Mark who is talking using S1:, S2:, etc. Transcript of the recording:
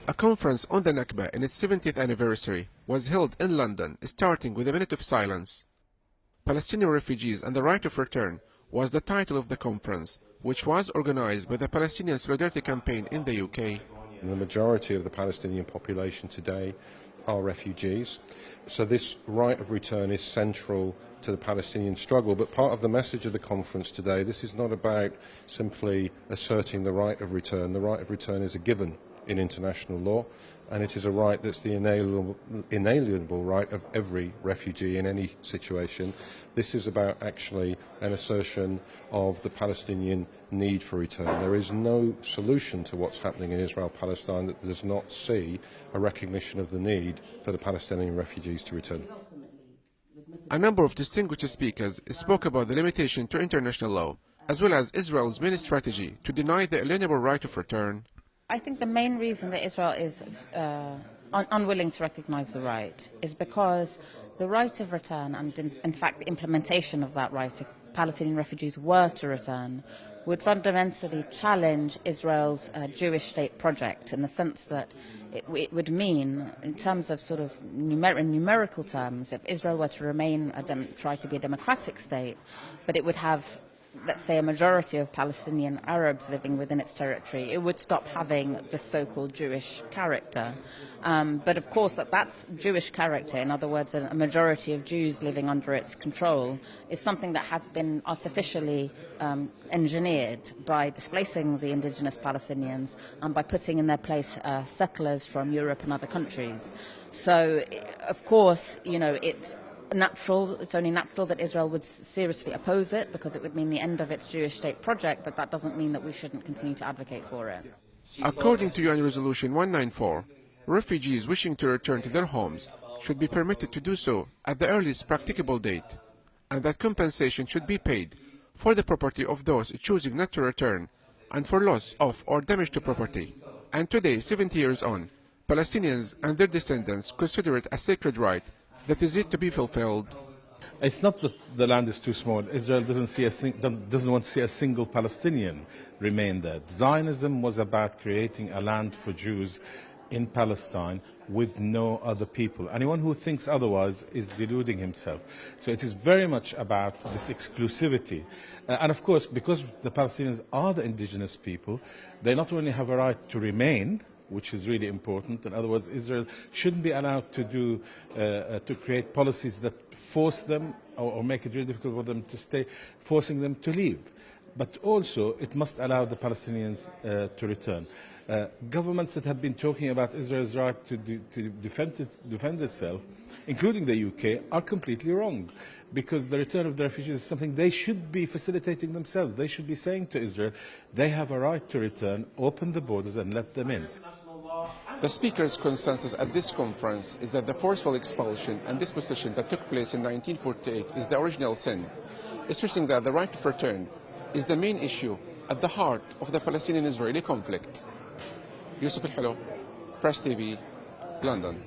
S1: A conference on the Nakba in its 70th anniversary was held in London, starting with a minute of silence. Palestinian Refugees and the Right of Return was the title of the conference, which was organized by the Palestinian Solidarity Campaign in the UK.
S2: The majority of the Palestinian population today are refugees, so this right of return is central to the Palestinian struggle. But part of the message of the conference today, this is not about simply asserting the right of return. The right of return is a given in international law, and it is a right that's the inalienable right of every refugee in any situation. This is about actually an assertion of the Palestinian need for return. There is no solution to what's happening in Israel-Palestine that does not see a recognition of the need for the Palestinian refugees to return.
S1: A number of distinguished speakers spoke about the limitation to international law, as well as Israel's main strategy to deny the alienable right of return.
S3: I think the main reason that Israel is unwilling to recognize the right is because the right of return and in fact the implementation of that right, if Palestinian refugees were to return, would fundamentally challenge Israel's Jewish state project, in the sense that it would mean, in terms of sort of numerical terms, if Israel were to remain try to be a democratic state, but it would have, let's say, a majority of Palestinian Arabs living within its territory, it would stop having the so-called Jewish character. But of course, that's Jewish character, in other words, a majority of Jews living under its control, is something that has been artificially engineered by displacing the indigenous Palestinians and by putting in their place settlers from Europe and other countries. So, of course, you know, it's only natural that Israel would seriously oppose it, because it would mean the end of its Jewish state project, but that doesn't mean that we shouldn't continue to advocate for it.
S1: According to UN Resolution 194, refugees wishing to return to their homes should be permitted to do so at the earliest practicable date, and that compensation should be paid for the property of those choosing not to return and for loss of or damage to property. And today, 70 years on, Palestinians and their descendants consider it a sacred right that is yet to be fulfilled.
S4: It's not that the land is too small. Israel doesn't want to see a single Palestinian remain there. Zionism was about creating a land for Jews in Palestine with no other people. Anyone who thinks otherwise is deluding himself. So it is very much about this exclusivity. And of course, because the Palestinians are the indigenous people, they not only have a right to remain, which is really important. In other words, Israel shouldn't be allowed to create policies that force them or make it really difficult for them to stay, forcing them to leave. But also, it must allow the Palestinians to return. Governments that have been talking about Israel's right to defend itself, including the UK, are completely wrong, because the return of the refugees is something they should be facilitating themselves. They should be saying to Israel, they have a right to return, open the borders and let them in.
S1: The speaker's consensus at this conference is that the forceful expulsion and dispossession that took place in 1948 is the original sin, stressing that the right of return is the main issue at the heart of the Palestinian-Israeli conflict. Yusuf Al-Halo, Press TV, London.